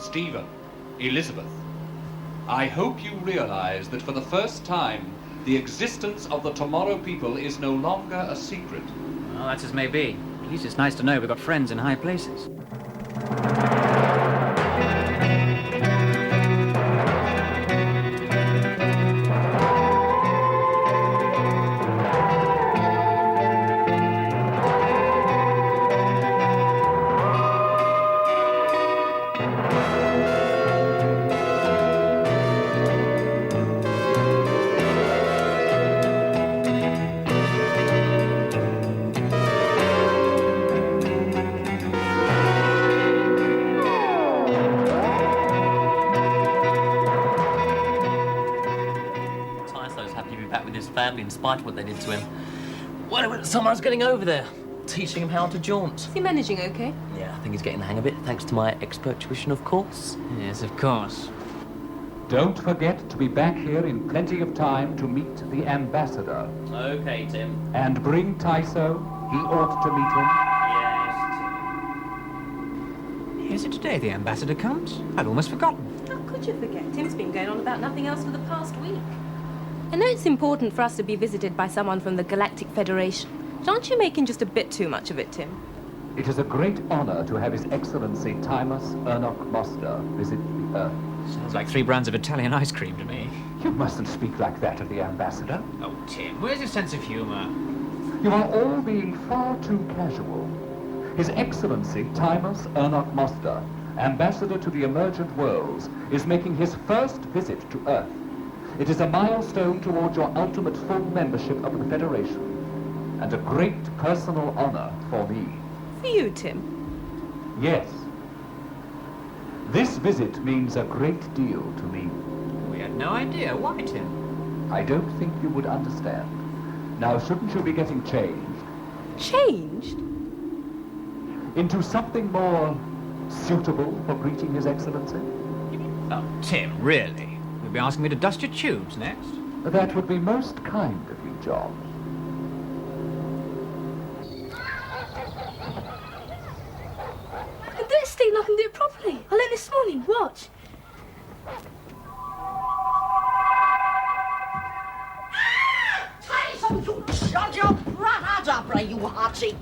Stephen, Elizabeth, I hope you realize that for the first time, the existence of the Tomorrow people is no longer a secret. Well, that's as may be. At least it's nice to know we've got friends in high places. In spite of what they did to him. Well, someone's getting over there, teaching him how to jaunt. Is he managing okay? Yeah, I think he's getting the hang of it, thanks to my expert tuition, of course. Yes, of course. Don't forget to be back here in plenty of time to meet the ambassador. Okay, Tim. And bring Tyso. He ought to meet him. Yes. Is it today the ambassador comes? I'd almost forgotten. How could you forget? Tim's been going on about nothing else for the past week. I know it's important for us to be visited by someone from the Galactic Federation. But aren't you making just a bit too much of it, Tim? It is a great honor to have His Excellency Timus Enoch Moster visit the Earth. Sounds like 3 brands of Italian ice cream to me. You mustn't speak like that of the ambassador. Oh, Tim, where's your sense of humor? You are all being far too casual. His Excellency Timus Enoch Moster, ambassador to the emergent worlds, is making his first visit to Earth. It is a milestone toward your ultimate full membership of the Federation, and a great personal honor for me. For you, Tim? Yes. This visit means a great deal to me. We had no idea. Why, Tim? I don't think you would understand. Now, shouldn't you be getting changed? Changed? Into something more suitable for greeting His Excellency? Oh, Tim, really? You'll be asking me to dust your tubes next? That would be most kind of you, John. I can do it, Steve, I can do it properly. I learned this morning, watch. Tyson, you shut your brat up, you Archie.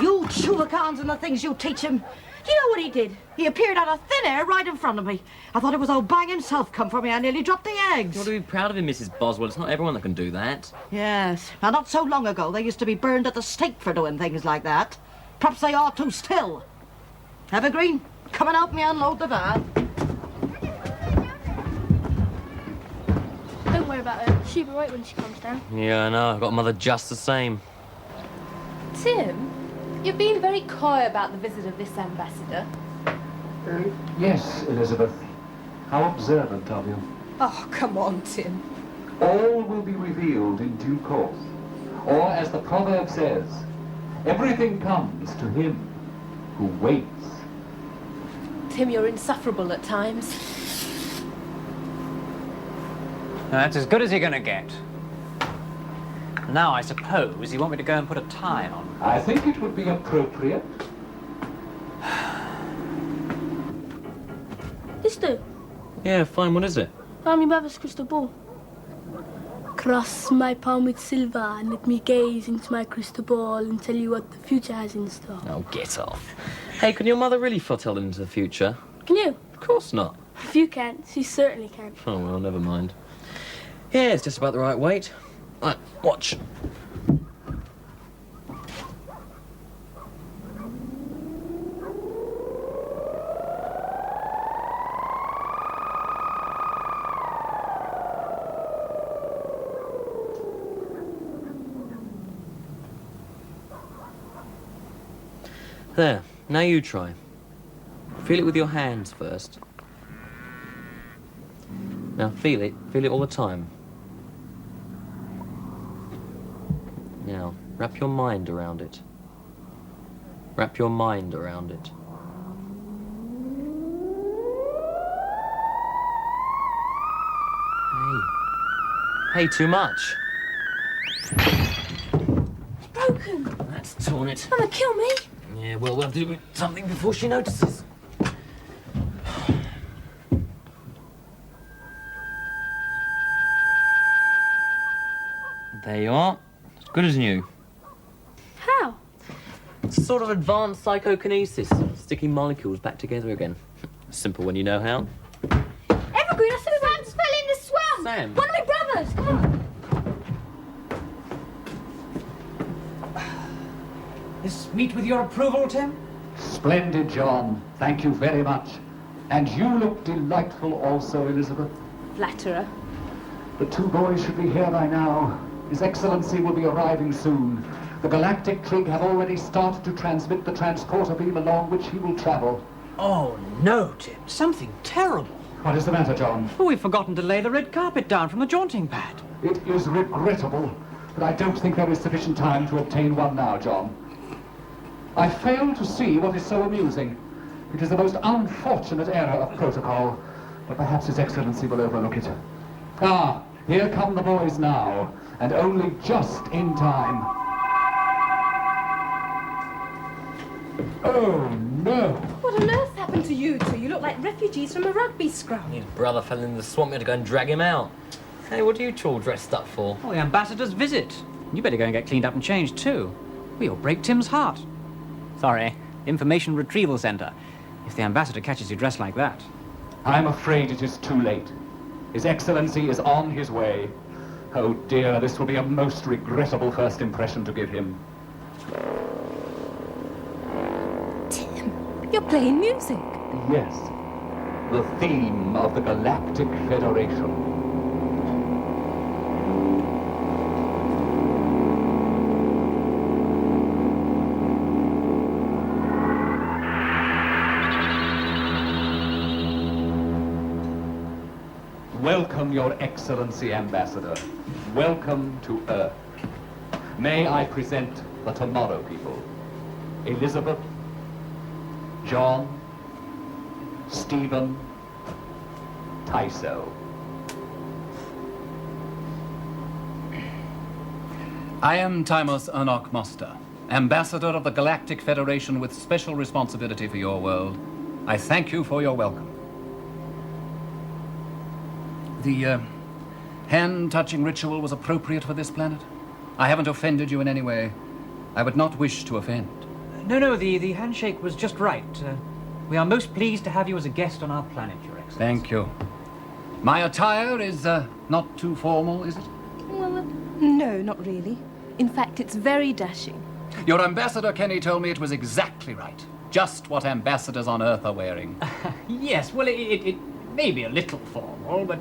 You chew the cards and the things you teach him. Do you know what he did? He appeared out of thin air right in front of me. I thought it was old Bang himself come for me. I nearly dropped the eggs. You ought to be proud of him, Mrs. Boswell. It's not everyone that can do that. Yes. Now, not so long ago, they used to be burned at the stake for doing things like that. Perhaps they ought to still. Evergreen, come and help me unload the van. Don't worry about her. She'll be right when she comes down. Yeah, I know. I've got a mother just the same. Tim, you're being very coy about the visit of this ambassador. Yes, Elizabeth. How observant of you. Oh, come on, Tim. All will be revealed in due course. Or, as the proverb says, everything comes to him who waits. Tim, you're insufferable at times. Now, that's as good as you're going to get. Now, I suppose you want me to go and put a tie on. I think it would be appropriate. This do. Yeah, fine. What is it? I'm your mother's crystal ball. Cross my palm with silver and let me gaze into my crystal ball and tell you what the future has in store. Oh, get off. Hey, can your mother really foretell into the future? Can you? Of course not. If you can, she certainly can. Oh, well, never mind. Yeah, it's just about the right weight. Right, watch. There, now you try. Feel it with your hands first. Now feel it all the time. Now, wrap your mind around it. Wrap your mind around it. Hey, too much. It's broken. That's torn it. Gonna kill me. Yeah, well, we'll have to do something before she notices. There you are. As good as new. How? It's a sort of advanced psychokinesis, sticking molecules back together again. Simple when you know how. Evergreen, I said Sam's fell in the swamp! Sam? One of my brothers! Come on! This meet with your approval, Tim? Splendid, John. Thank you very much. And you look delightful also, Elizabeth. Flatterer. The two boys should be here by now. His Excellency will be arriving soon. The Galactic Trig have already started to transmit the transporter beam along which he will travel. Oh, no, Tim. Something terrible. What is the matter, John? Oh, we've forgotten to lay the red carpet down from the jaunting pad. It is regrettable, but I don't think there is sufficient time to obtain one now, John. I fail to see what is so amusing. It is the most unfortunate error of protocol, but perhaps His Excellency will overlook it. Ah, here come the boys now, and only just in time. Oh, no! What on earth happened to you two? You look like refugees from a rugby scrum. His brother fell in the swamp. We had to go and drag him out. Hey, what are you two all dressed up for? Oh, the ambassador's visit. You better go and get cleaned up and changed, too. We'll break Tim's heart. Sorry, Information Retrieval Center. If the ambassador catches you dressed like that. I'm afraid it is too late. His Excellency is on his way. Oh dear, this will be a most regrettable first impression to give him. Tim, you're playing music. Yes, the theme of the Galactic Federation. Welcome, Your Excellency, Ambassador. Welcome to Earth. May I present the Tomorrow people. Elizabeth, John, Stephen, Tyso. I am Timos Ernok Moster, Ambassador of the Galactic Federation with special responsibility for your world. I thank you for your welcome. The hand-touching ritual was appropriate for this planet? I haven't offended you in any way. I would not wish to offend. No, the handshake was just right. We are most pleased to have you as a guest on our planet, Your Excellency. Thank you. My attire is not too formal, is it? Well, no, not really. In fact, it's very dashing. Your Ambassador Kenny told me it was exactly right. Just what ambassadors on Earth are wearing. Yes, well, it may be a little formal, but...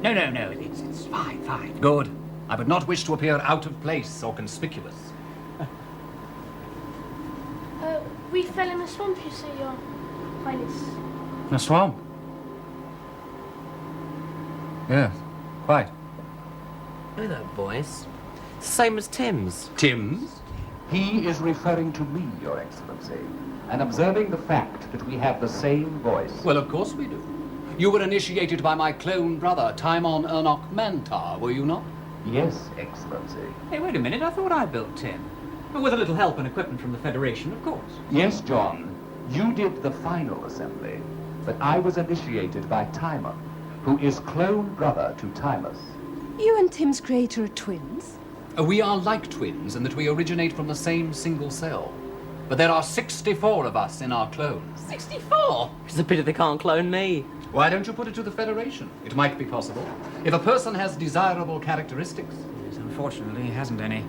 No, it's fine. Good. I would not wish to appear out of place or conspicuous. We fell in the swamp, you see, Your Highness. A swamp? Yes, quite. Know that voice? Same as Tim's. Tim's? He is referring to me, Your Excellency, and observing the fact that we have the same voice. Well, of course we do. You were initiated by my clone brother, Timon Ernok Mantar, were you not? Yes, Excellency. Hey, wait a minute, I thought I built Tim. Well, with a little help and equipment from the Federation, of course. Yes, John. You did the final assembly, but I was initiated by Timon, who is clone brother to Timus. You and Tim's creator are twins? We are like twins in that we originate from the same single cell. But there are 64 of us in our clones. 64? It's a pity they can't clone me. Why don't you put it to the Federation? It might be possible. If a person has desirable characteristics. Yes, unfortunately, he hasn't any.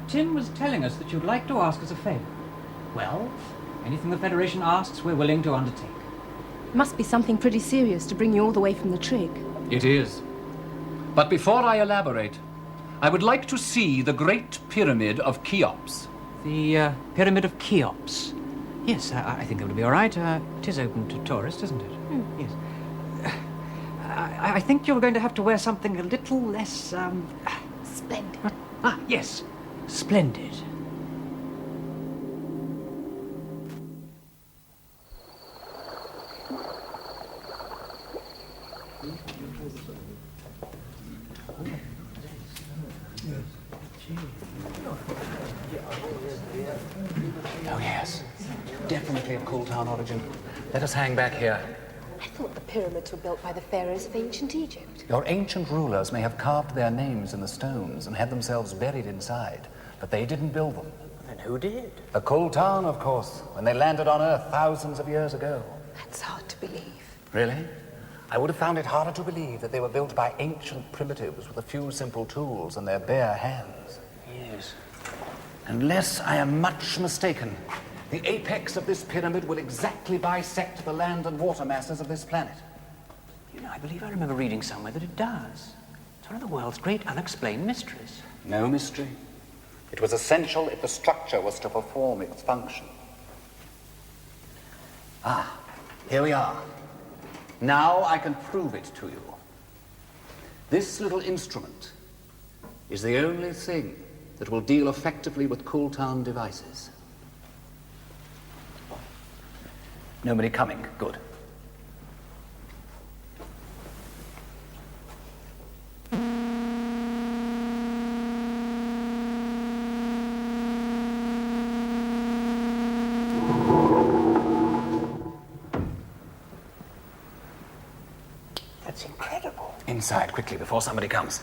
Tim was telling us that you'd like to ask us a favor. Well, anything the Federation asks, we're willing to undertake. Must be something pretty serious to bring you all the way from the Trig. It is. But before I elaborate, I would like to see the Great Pyramid of Cheops. The Pyramid of Cheops. Yes, I think that would be all right. It is open to tourists, isn't it? Yes. I think you're going to have to wear something a little less, Splendid. Yes. Splendid. Oh, yes. Definitely of Kulthan origin. Let us hang back here. I thought the pyramids were built by the pharaohs of ancient Egypt. Your ancient rulers may have carved their names in the stones and had themselves buried inside, but they didn't build them. And who did? The Kulthan, of course, when they landed on Earth thousands of years ago. That's hard to believe. Really? I would have found it harder to believe that they were built by ancient primitives with a few simple tools and their bare hands. Yes. Unless I am much mistaken, the apex of this pyramid will exactly bisect the land and water masses of this planet. You know, I believe I remember reading somewhere that it does. It's one of the world's great unexplained mysteries. No mystery. It was essential if the structure was to perform its function. Ah, here we are. Now I can prove it to you. This little instrument is the only thing that will deal effectively with Kulthan devices. Nobody coming. Good. That's incredible. Inside, quickly, before somebody comes.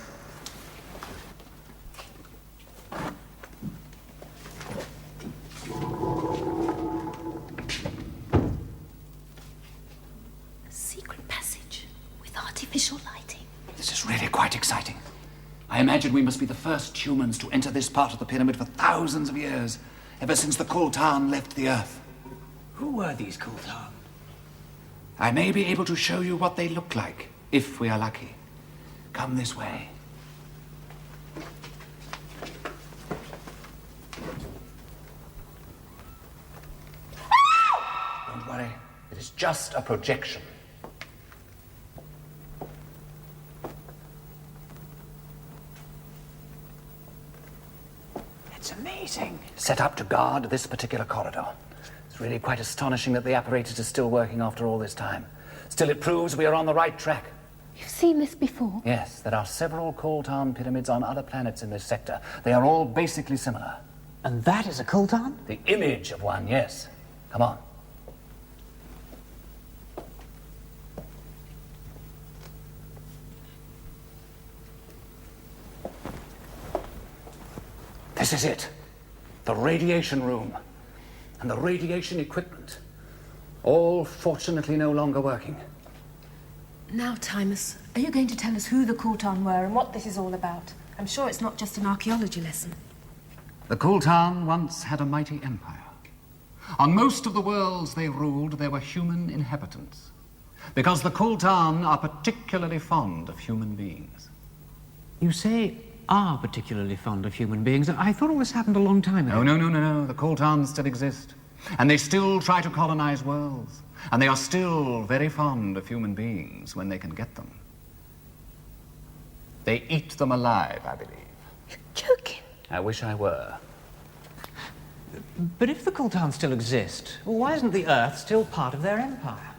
A secret passage with artificial lighting. This is really quite exciting. I imagine we must be the first humans to enter this part of the pyramid for thousands of years, ever since the Kulthan left the Earth. Who were these Kulthan? I may be able to show you what they look like, if we are lucky. Come this way. Don't worry, it is just a projection. It's amazing. Set up to guard this particular corridor. It's really quite astonishing that the apparatus is still working after all this time. Still, it proves we are on the right track. You've seen this before? Yes, there are several Kulthan pyramids on other planets in this sector. They are all basically similar. And that is a Kulthan? The image of one, yes. Come on. This is it. The radiation room and the radiation equipment. All fortunately no longer working. Now, Timus, are you going to tell us who the Kulthan were and what this is all about? I'm sure it's not just an archaeology lesson. The Kulthan once had a mighty empire. On most of the worlds they ruled, there were human inhabitants. Because the Kulthan are particularly fond of human beings. You say are particularly fond of human beings. I thought all this happened a long time ago. No. The Kulthan still exist. And they still try to colonize worlds. And they are still very fond of human beings when they can get them. They eat them alive, I believe. You're joking. I wish I were. But if the Kulthan still exist, why isn't the Earth still part of their empire?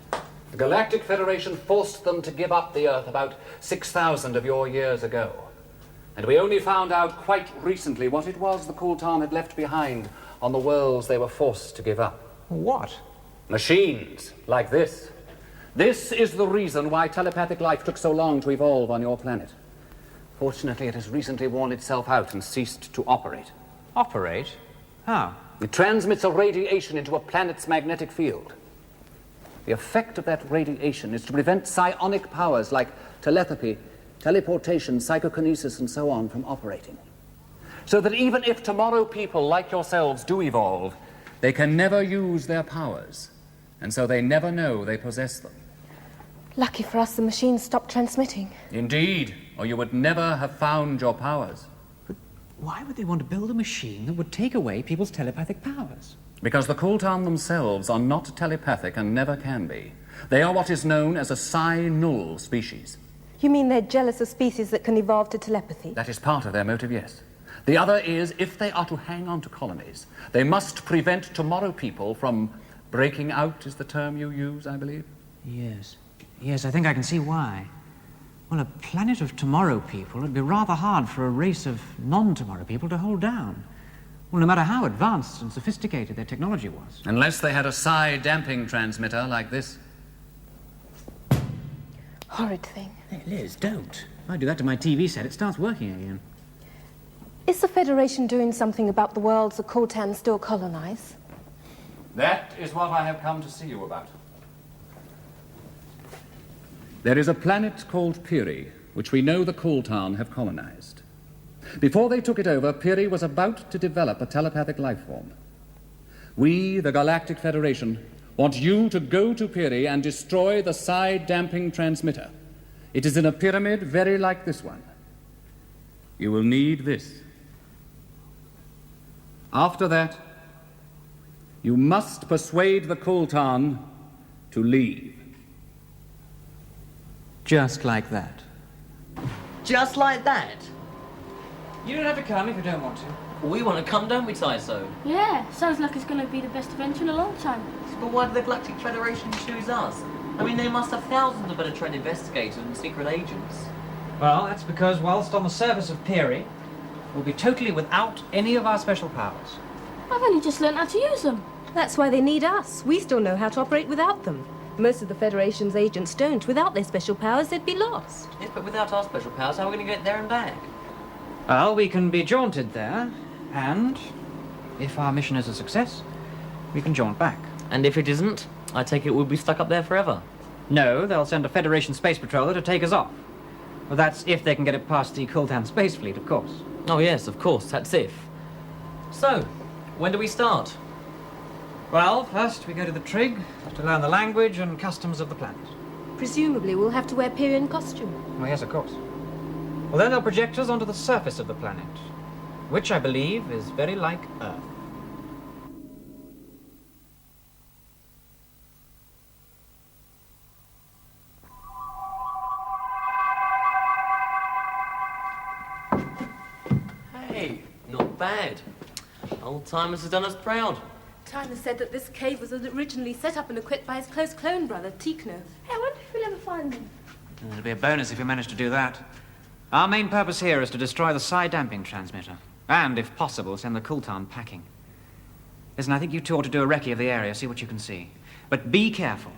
The Galactic Federation forced them to give up the Earth about 6,000 of your years ago. And we only found out quite recently what it was the Kulthan had left behind on the worlds they were forced to give up. What? Machines like this. This is the reason why telepathic life took so long to evolve on your planet. Fortunately, it has recently worn itself out and ceased to operate. Operate? How? It transmits a radiation into a planet's magnetic field. The effect of that radiation is to prevent psionic powers like telepathy, teleportation, psychokinesis, and so on from operating. So that even if tomorrow people like yourselves do evolve, they can never use their powers, and so they never know they possess them. Lucky for us, the machine stopped transmitting. Indeed, or you would never have found your powers. But why would they want to build a machine that would take away people's telepathic powers? Because the Kulthan themselves are not telepathic and never can be. They are what is known as a psi-null species. You mean they're jealous of species that can evolve to telepathy? That is part of their motive, yes. The other is, if they are to hang on to colonies, they must prevent tomorrow people from breaking out, is the term you use, I believe? Yes. Yes, I think I can see why. Well, a planet of tomorrow people would be rather hard for a race of non-tomorrow people to hold down. Well, no matter how advanced and sophisticated their technology was. Unless they had a psi damping transmitter like this. Horrid thing. Hey, Liz, don't. If I do that to my TV set, it starts working again. Is the Federation doing something about the worlds the Kulthan still colonize? That is what I have come to see you about. There is a planet called Piri, which we know the Kulthan have colonized. Before they took it over, Piri was about to develop a telepathic life form. We, the Galactic Federation, want you to go to Piri and destroy the psi-damping transmitter. It is in a pyramid very like this one. You will need this. After that, you must persuade the Kulthan to leave. Just like that. Just like that? You don't have to come if you don't want to. We want to come, don't we, Tyso? Yeah, sounds like it's going to be the best adventure in a long time. But why did the Galactic Federation choose us? I mean, they must have thousands of better trained investigators and secret agents. Well, that's because whilst on the surface of Piri, we'll be totally without any of our special powers. I've only just learned how to use them. That's why they need us. We still know how to operate without them. Most of the Federation's agents don't. Without their special powers, they'd be lost. Yes, but without our special powers, how are we going to get there and back? Well, we can be jaunted there, and if our mission is a success, we can jaunt back. And if it isn't, I take it we'll be stuck up there forever. No, they'll send a Federation space patroller to take us off. Well, that's if they can get it past the Kulthan space fleet, of course. Oh yes, of course, that's if. So, when do we start? Well, first we go to the Trig to learn the language and customs of the planet. Presumably, we'll have to wear Pirian costume. Oh, yes, of course. Well, then they'll project us onto the surface of the planet, which I believe is very like Earth. Hey, not bad. Old Timers has done us proud. Tyler said that this cave was originally set up and equipped by his close clone brother, Tikno. Hey, I wonder if we'll ever find them. It'll be a bonus if you manage to do that. Our main purpose here is to destroy the psi-damping transmitter, and, if possible, send the Kulthan packing. Listen, I think you two ought to do a recce of the area, see what you can see. But be careful.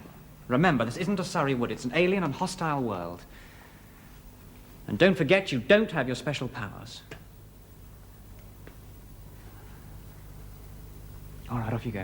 Remember, this isn't a Surrey wood, it's an alien and hostile world. And don't forget, you don't have your special powers. All right, off you go.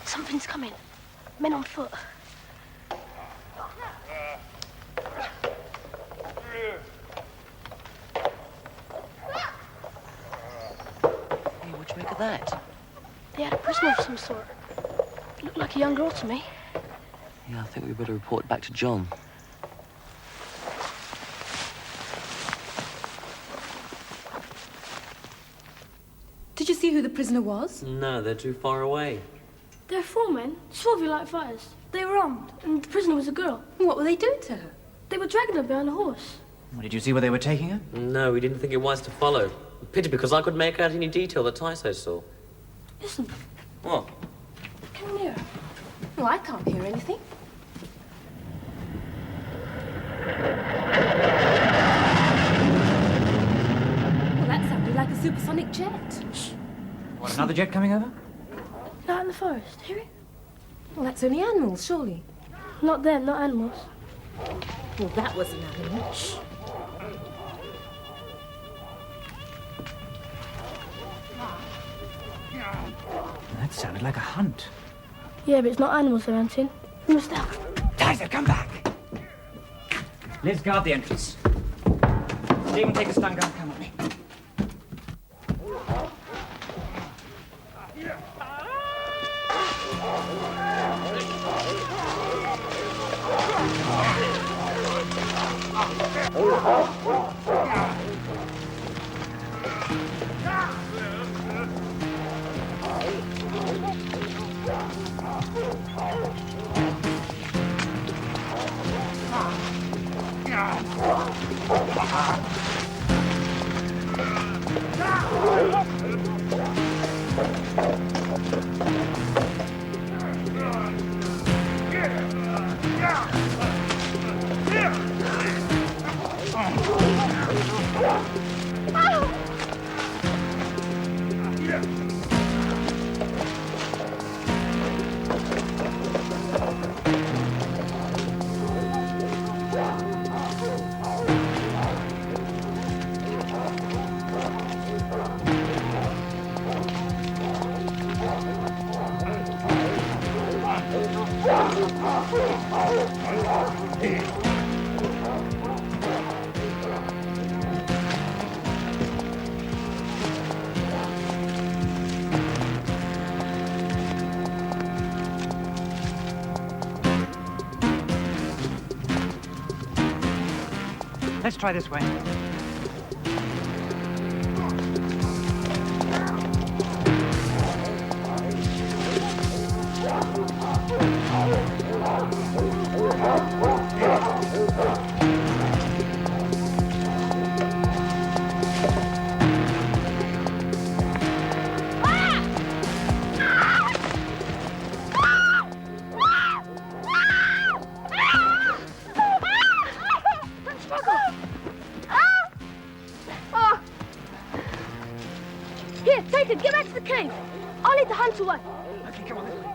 Something's coming. Men on foot. Hey, what do you make of that? They had a prisoner of some sort. Looked like a young girl to me. Yeah, I think we better report back to John. Did you see who the prisoner was? No, they're too far away. There were 4 men, swarthy like fighters. They were armed, and the prisoner was a girl. What were they doing to her? They were dragging her behind a horse. Well, did you see where they were taking her? No, we didn't think it wise to follow. Pity, because I could make out any detail that Tyso saw. Listen, What? come nearer. Oh, I can't hear anything. Well, that sounded like a supersonic jet. What, another jet coming over? Out in the forest, hear it? Well, that's only animals, surely. Not them, not animals. Well, that was an animal. That sounded like a hunt. Yeah, but it's not animals they're hunting. We must help. Tyso, come back! Liz, guard the entrance. Stephen, take a stun gun, come with me. Let's try this way. Here, take it. Get back to the cave. I'll lead the hunt away. Okay, come on this way.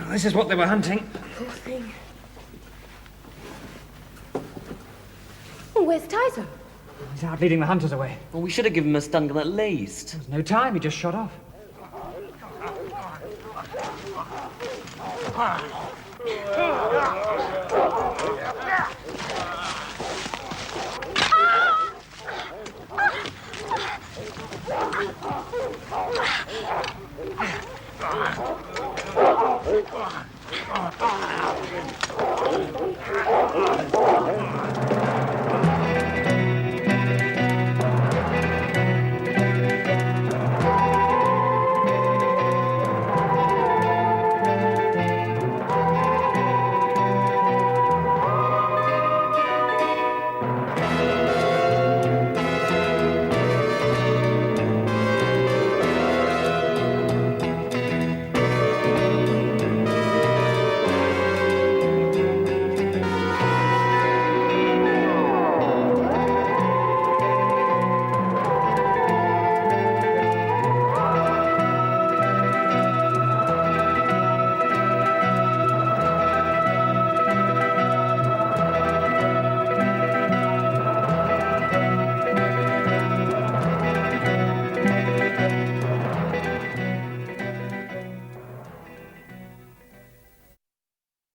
This is what they were hunting. Poor thing. Where's Tyso? He's out leading the hunters away. Well, we should have given him a stun gun at least. There's no time, he just shot off.